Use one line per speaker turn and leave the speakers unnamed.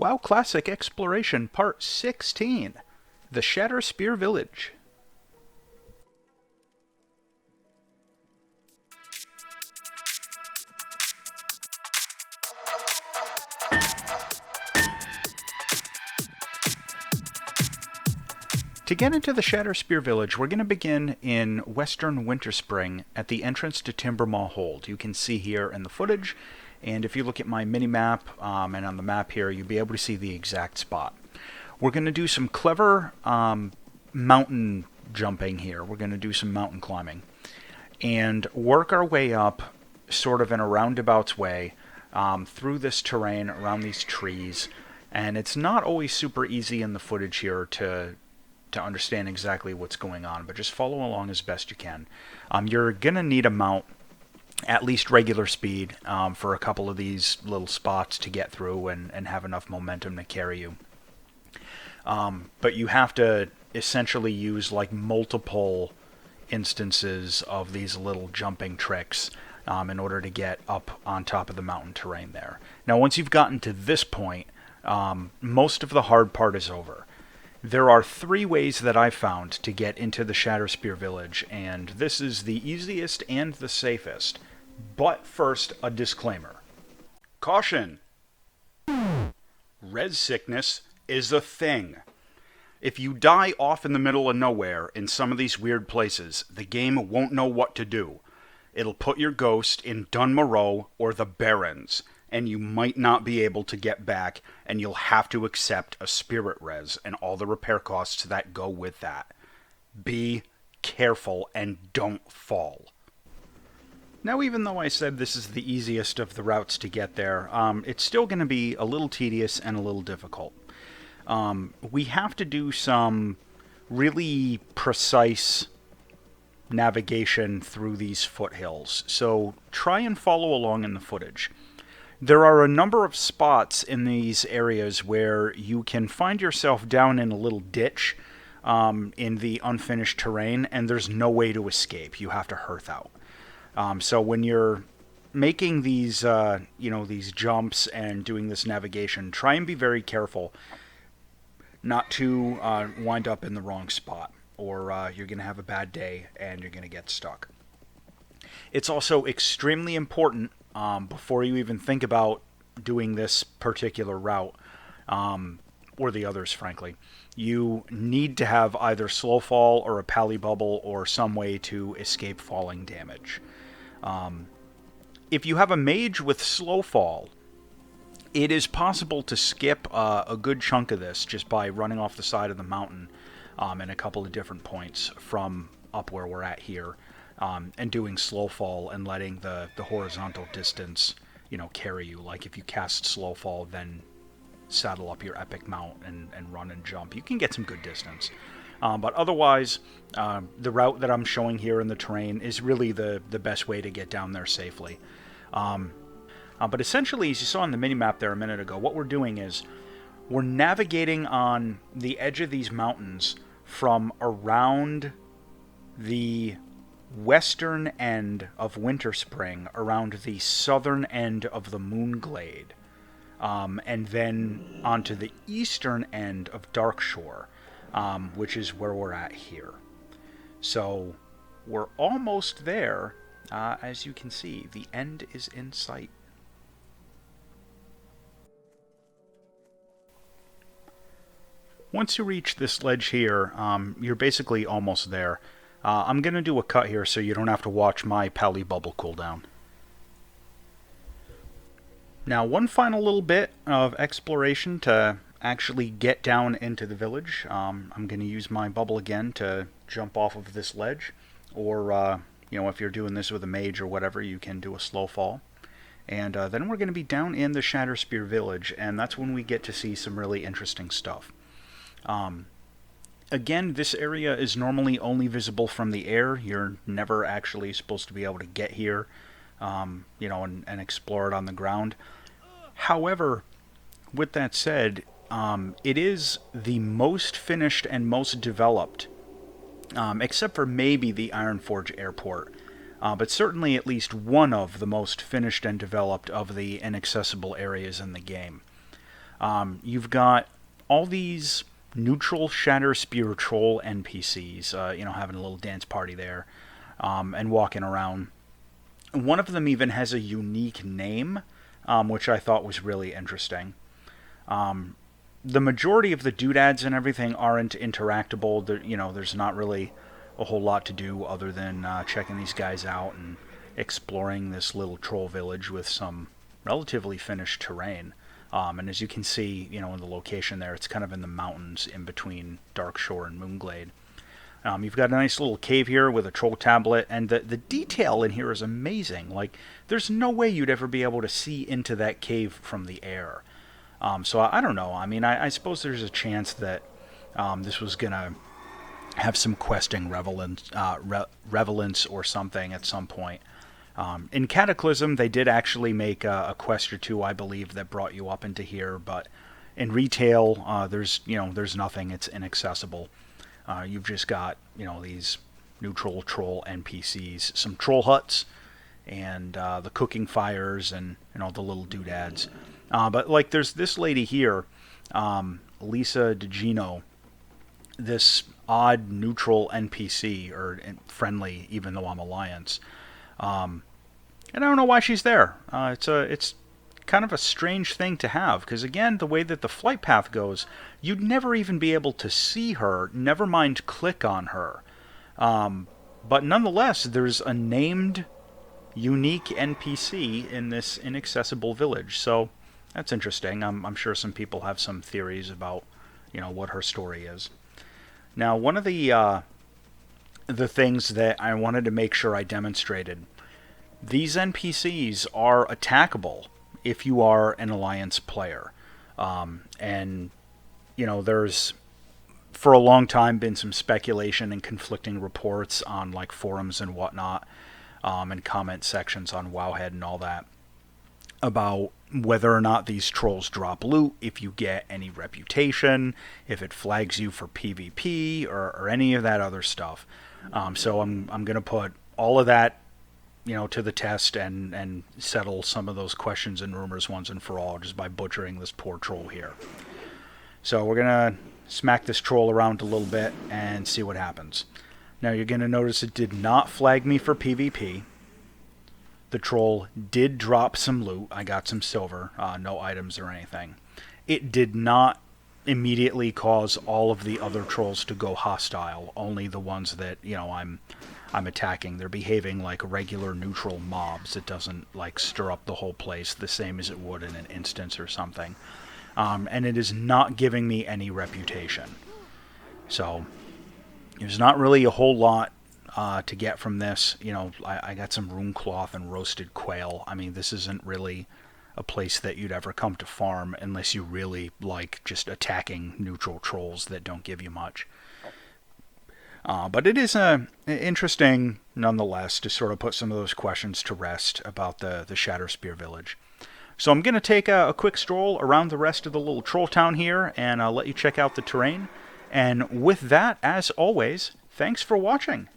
WoW Classic Exploration Part 16, The Shatterspear Village. To get into the Shatterspear Village, we're going to begin in western Winterspring at the entrance to Timbermaw Hold. You can see here in the footage, and if you look at my mini-map and on the map here, you'll be able to see the exact spot. We're going to do some clever mountain jumping here. We're going to do some mountain climbing and work our way up sort of in a roundabout way through this terrain, around these trees. And it's not always super easy in the footage here to understand exactly what's going on, but just follow along as best you can. You're going to need a mount at least regular speed for a couple of these little spots to get through and have enough momentum to carry you. But you have to essentially use like multiple instances of these little jumping tricks in order to get up on top of the mountain terrain there. Now once you've gotten to this point, most of the hard part is over. There are 3 ways that I've found to get into the Shatterspear Village, and this is the easiest and the safest. But first, a disclaimer. Caution! Res sickness is a thing. If you die off in the middle of nowhere in some of these weird places, the game won't know what to do. It'll put your ghost in Dunmoreau or the Barrens, and you might not be able to get back, and you'll have to accept a spirit res and all the repair costs that go with that. Be careful and don't fall. Now, even though I said this is the easiest of the routes to get there, it's still going to be a little tedious and a little difficult. We have to do some really precise navigation through these foothills, so try and follow along in the footage. There are a number of spots in these areas where you can find yourself down in a little ditch in the unfinished terrain, and there's no way to escape. You have to hearth out. So when you're making these, these jumps and doing this navigation, try and be very careful not to wind up in the wrong spot, or you're going to have a bad day and you're going to get stuck. It's also extremely important before you even think about doing this particular route, or the others, frankly, you need to have either slow fall or a pally bubble or some way to escape falling damage. If you have a mage with slow fall, it is possible to skip a good chunk of this just by running off the side of the mountain in a couple of different points from up where we're at here. And doing slow fall and letting the horizontal distance, carry you. Like if you cast slow fall, then saddle up your epic mount and run and jump. You can get some good distance. But otherwise, the route that I'm showing here in the terrain is really the best way to get down there safely. But essentially, as you saw on the minimap there a minute ago, what we're doing is we're navigating on the edge of these mountains from around the western end of Winterspring, around the southern end of the Moonglade, and then onto the eastern end of Darkshore, which is where we're at here. So we're almost there. As you can see, the end is in sight. Once you reach this ledge here, you're basically almost there. I'm going to do a cut here so you don't have to watch my pally bubble cooldown. Now, one final little bit of exploration to actually get down into the village. I'm going to use my bubble again to jump off of this ledge, or if you're doing this with a mage or whatever, you can do a slow fall. And then we're going to be down in the Shatterspear Village, and that's when we get to see some really interesting stuff. Again, this area is normally only visible from the air. You're never actually supposed to be able to get here, and explore it on the ground. However, with that said, it is the most finished and most developed, except for maybe the Ironforge Airport, but certainly at least one of the most finished and developed of the inaccessible areas in the game. You've got all these neutral Shatterspear troll NPCs, having a little dance party there, and walking around. One of them even has a unique name, which I thought was really interesting. The majority of the doodads and everything aren't interactable. There's not really a whole lot to do other than checking these guys out and exploring this little troll village with some relatively finished terrain. And as you can see, in the location there, it's kind of in the mountains in between Darkshore and Moonglade. You've got a nice little cave here with a troll tablet, and the detail in here is amazing. Like, there's no way you'd ever be able to see into that cave from the air. So I don't know. I mean, I suppose there's a chance that this was going to have some questing relevance or something at some point. In Cataclysm, they did actually make a quest or two, I believe, that brought you up into here, but in retail, there's nothing. It's inaccessible. You've just got, these neutral troll NPCs, some troll huts, and the cooking fires, and the little doodads. But like, there's this lady here, Lisa DeGino, this odd neutral NPC, or friendly, even though I'm Alliance. And I don't know why she's there. It's kind of a strange thing to have, because again, the way that the flight path goes, you'd never even be able to see her, never mind click on her. But nonetheless, there's a named, unique NPC in this inaccessible village, so that's interesting. I'm sure some people have some theories about, what her story is. Now, one of the things that I wanted to make sure I demonstrated, these NPCs are attackable if you are an Alliance player. And, there's, for a long time, been some speculation and conflicting reports on, like, forums and whatnot, and comment sections on Wowhead and all that, about whether or not these trolls drop loot, if you get any reputation, if it flags you for PvP, or any of that other stuff. So I'm going to put all of that, to the test and settle some of those questions and rumors once and for all, just by butchering this poor troll here. So we're going to smack this troll around a little bit and see what happens. Now you're going to notice it did not flag me for PvP. The troll did drop some loot. I got some silver, no items or anything. It did not immediately cause all of the other trolls to go hostile, only the ones that, I'm attacking. They're behaving like regular neutral mobs. It doesn't, like, stir up the whole place the same as it would in an instance or something. And it is not giving me any reputation. So there's not really a whole lot to get from this. I got some rune cloth and roasted quail. I mean, this isn't really a place that you'd ever come to farm unless you really like just attacking neutral trolls that don't give you much. But it is interesting, nonetheless, to sort of put some of those questions to rest about the Shatterspear Village. So I'm going to take a quick stroll around the rest of the little troll town here, and I'll let you check out the terrain. And with that, as always, thanks for watching.